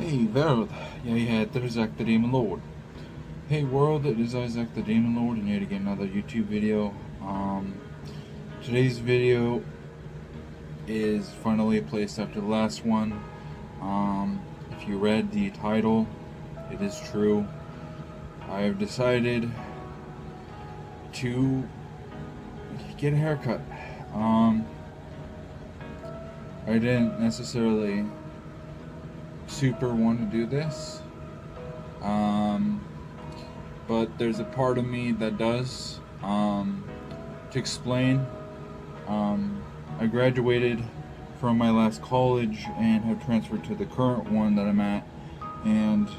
Hey world, jag heter Isaac the Demon Lord. Hey world, it is Isaac the Demon Lord, and yet again another YouTube video. Today's video is finally placed after the last one. If you read the title, it is true. I have decided to get a haircut. I didn't necessarily super want to do this. But there's a part of me that does. To explain, I graduated from my last college and have transferred to the current one that I'm at, and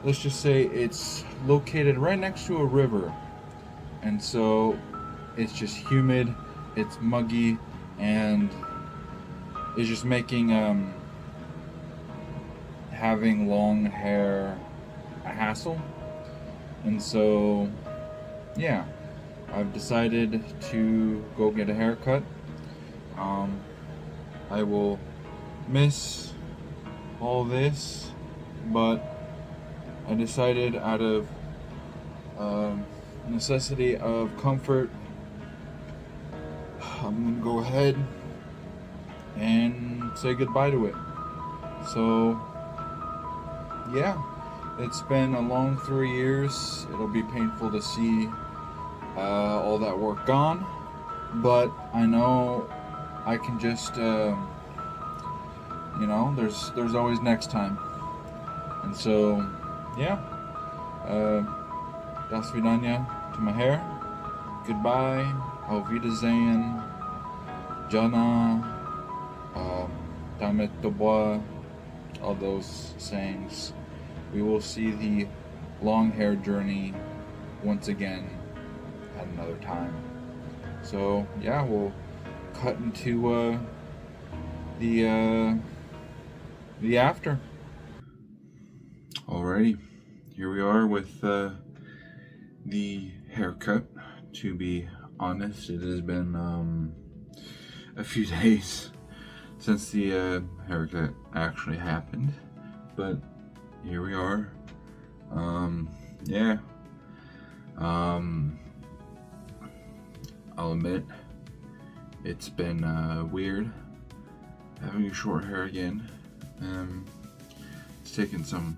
let's just say it's located right next to a river, and so it's just humid, it's muggy, and it's just making having long hair a hassle. And so, yeah, I've decided to go get a haircut. I will miss all this, but I decided out of necessity of comfort, I'm gonna go ahead and say goodbye to it. So, yeah. It's been a long 3 years. It'll be painful to see all that work gone, but I know I can just, there's always next time, and so, yeah. Das Vidania to my hair. Goodbye. Auf Wiedersehen. Jana. Damit Dobois. All those sayings. We will see the long hair journey once again at another time. So yeah, we'll cut into the after. Alrighty, here we are with the haircut. To be honest, it has been a few days since the haircut actually happened, but here we are. Yeah. I'll admit, it's been weird having short hair again. It's taken some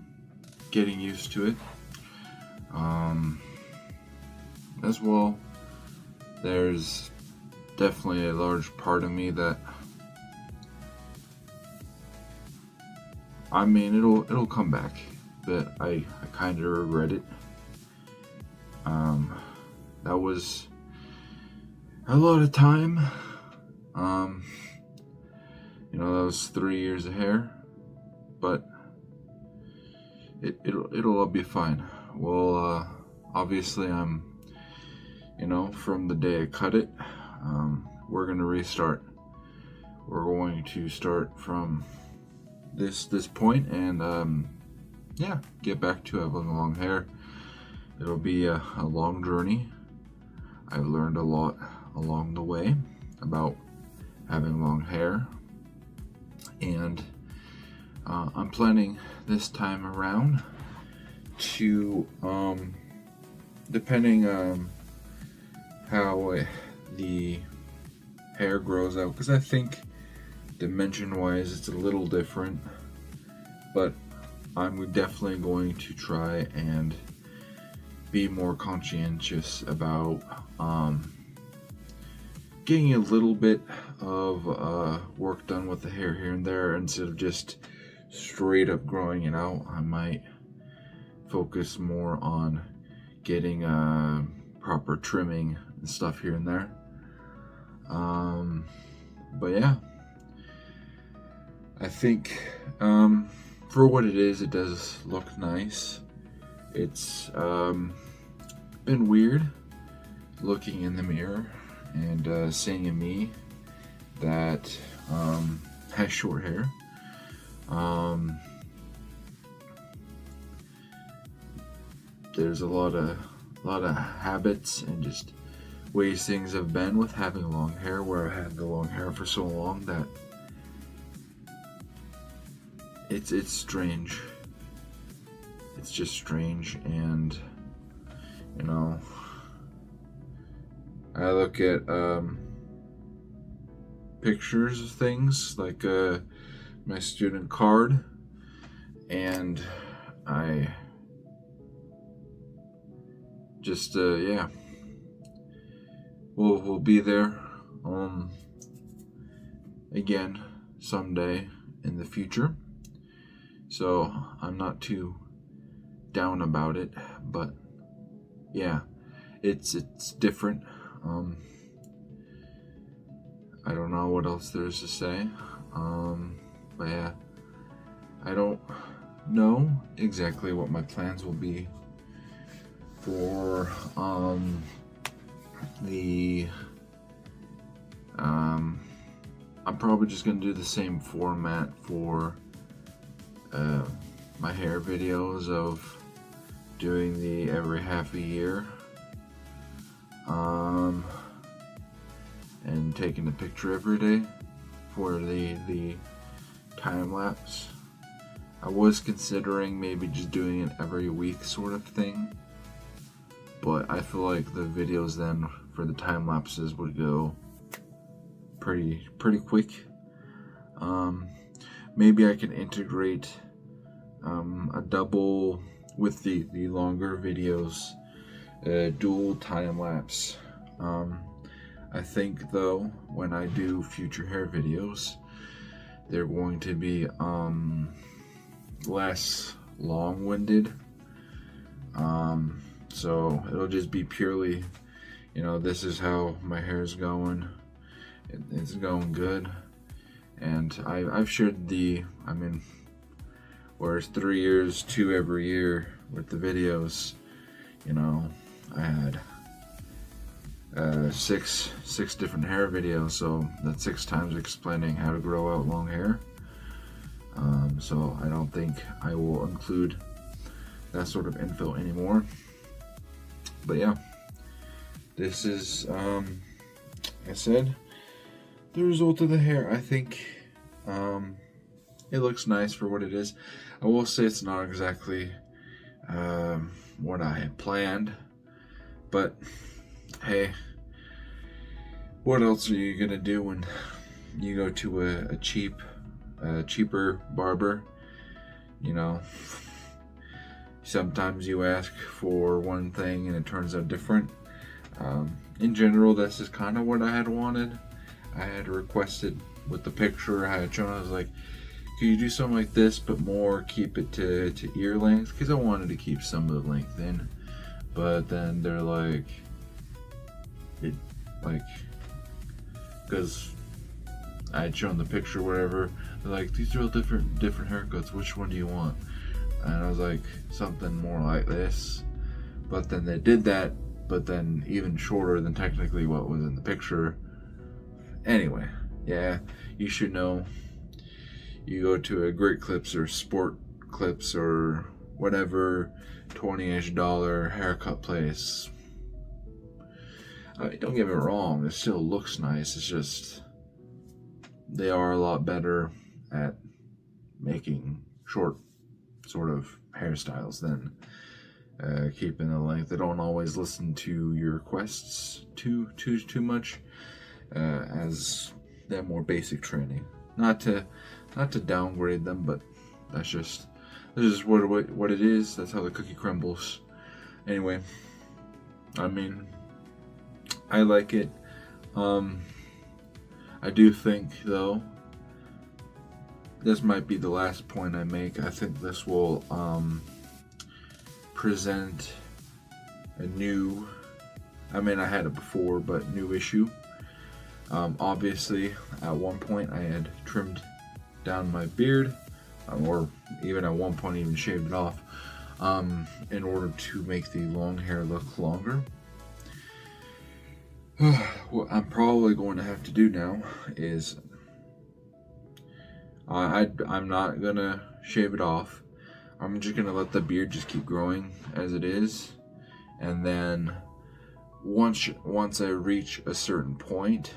getting used to it. As well, there's definitely a large part of me that, I mean, it'll come back, but I kind of regret it. That was a lot of time. That was 3 years of hair, but it'll all be fine. Well, obviously I'm, from the day I cut it, we're gonna restart. We're going to start from this point and get back to having long hair. It'll be a long journey. I've learned a lot along the way about having long hair, and I'm planning this time around to depending on how the hair grows out, because I think dimension wise it's a little different, but I'm definitely going to try and be more conscientious about getting a little bit of work done with the hair here and there instead of just straight up growing it out. I might focus more on getting proper trimming and stuff here and there. But yeah, I think for what it is, it does look nice. It's been weird looking in the mirror and seeing a me that has short hair. There's a lot of habits and just ways things have been with having long hair, where I had the long hair for so long that it's strange. It's just strange, and you know, I look at pictures of things like my student card, and I just yeah, we'll be there again someday in the future. So I'm not too down about it, but yeah, it's different. I don't know what else there's to say. But yeah, I don't know exactly what my plans will be for the I'm probably just gonna do the same format for my hair videos of doing the every half a year and taking a picture every day for the time lapse. I was considering maybe just doing it every week sort of thing, but I feel like the videos then for the time lapses would go pretty quick. Maybe I can integrate a double with the longer videos, dual time lapse. I think though when I do future hair videos, they're going to be less long-winded. So it'll just be purely, this is how my hair is going. It's going good, and I've shared whereas 3 years, 2 every year with the videos, I had 6 different hair videos, so that's 6 times explaining how to grow out long hair. So I don't think I will include that sort of info anymore. But yeah, this is I said the result of the hair. I think it looks nice for what it is. I will say it's not exactly what I had planned, but hey, what else are you gonna do when you go to a cheaper barber? Sometimes you ask for one thing and it turns out different. In general, this is kind of what I had wanted. I had requested with the picture I had shown. I was like, could you do something like this, but more keep it to ear length? Because I wanted to keep some of the length in. But then they're like, because I had shown the picture, whatever. They're like, these are all different haircuts. Which one do you want? And I was like, something more like this. But then they did that, but then even shorter than technically what was in the picture. Anyway, yeah, you should know. You go to a Great Clips or Sport Clips or whatever $20-ish haircut place. Don't get me wrong, it still looks nice. It's just they are a lot better at making short sort of hairstyles than keeping the length. They don't always listen to your requests too much, as they're more basic training. Not to downgrade them, but this is what it is. That's how the cookie crumbles. Anyway, I like it. I do think though, this might be the last point I make. I think this will present a new, I had it before, but new issue. Obviously, at one point I had trimmed down my beard, or even at one point even shaved it off, in order to make the long hair look longer. What I'm probably going to have to do now is I'm not gonna shave it off. I'm just gonna let the beard just keep growing as it is, and then once I reach a certain point,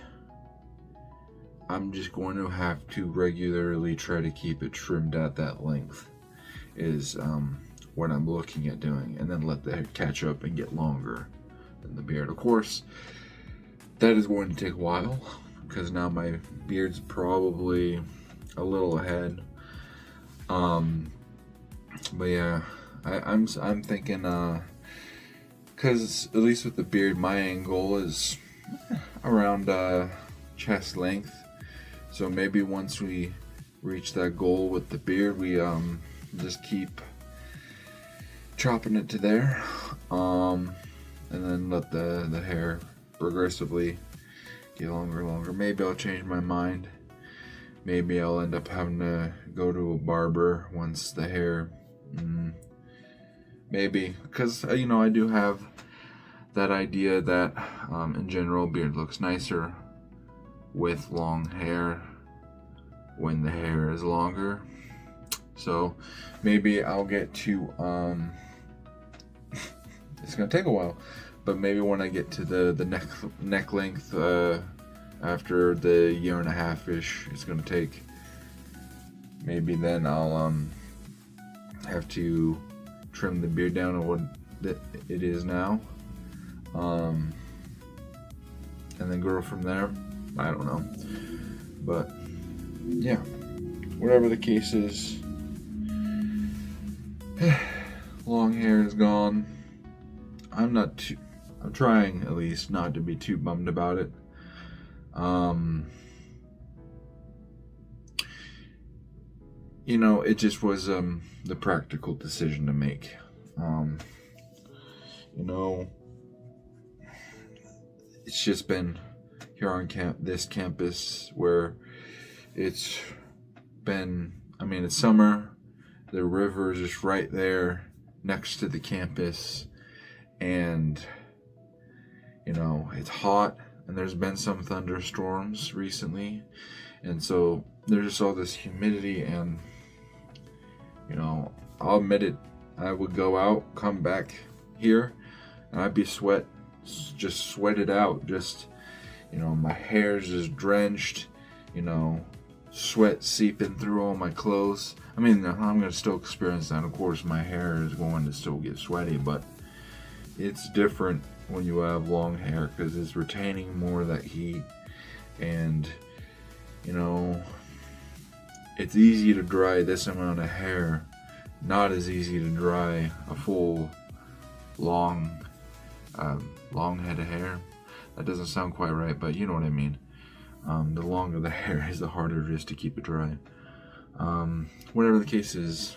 I'm just going to have to regularly try to keep it trimmed at that length is what I'm looking at doing, and then let the hair catch up and get longer than the beard. Of course, that is going to take a while because now my beard's probably a little ahead. But yeah, I'm thinking because at least with the beard, my angle is around chest length. So maybe once we reach that goal with the beard, we just keep chopping it to there, and then let the hair progressively get longer and longer. Maybe I'll change my mind. Maybe I'll end up having to go to a barber once the hair. Maybe, because I do have that idea that in general beard looks nicer with long hair when the hair is longer. So maybe I'll get to it's gonna take a while, but maybe when I get to the neck length after the year and a half ish it's gonna take, maybe then I'll have to trim the beard down to what it is now, and then grow from there. I don't know, but yeah, whatever the case is, long hair is gone. I'm trying at least not to be too bummed about it. It just was the practical decision to make. It's just been here on this campus where it's been, it's summer, the river is just right there next to the campus, and it's hot, and there's been some thunderstorms recently, and so there's just all this humidity, and I'll admit it, I would go out, come back here, and I'd be sweated out, just my hair's just drenched, sweat seeping through all my clothes. I'm gonna still experience that. Of course, my hair is going to still get sweaty, but it's different when you have long hair because it's retaining more of that heat, and it's easy to dry this amount of hair, not as easy to dry a full long head of hair. That doesn't sound quite right, but you know what I mean. The longer the hair is, the harder it is to keep it dry. Whatever the case is,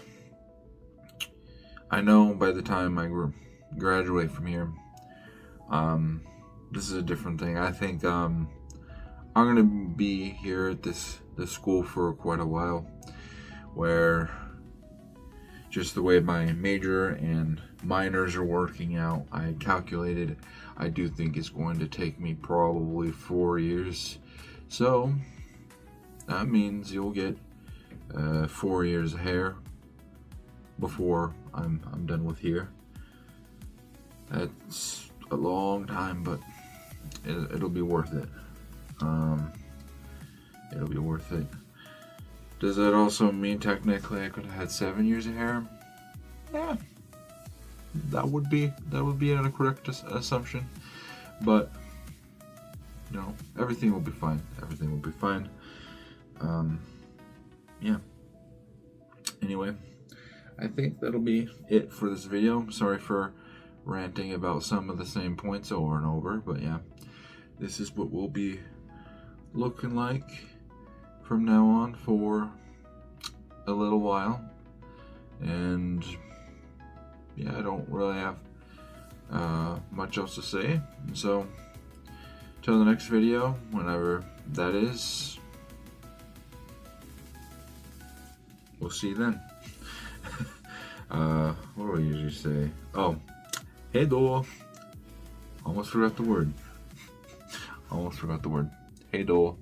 I know by the time I graduate from here, this is a different thing. I think I'm gonna be here at this school for quite a while, where just the way my major and minors are working out, I calculated I do think it's going to take me probably 4 years. So that means you'll get 4 years of hair before I'm done with here. That's a long time, but it'll be worth it. It'll be worth it. Does that also mean technically I could have had 7 years of hair? Yeah, that would be a correct assumption, but everything will be fine. Everything will be fine. Yeah. Anyway, I think that'll be it for this video. I'm sorry for ranting about some of the same points over and over, but yeah, this is what we'll be looking like from now on for a little while. And yeah, I don't really have much else to say, so till the next video, whenever that is, we'll see you then. What do I usually say? Oh, hey do. Almost forgot the word. Hey do.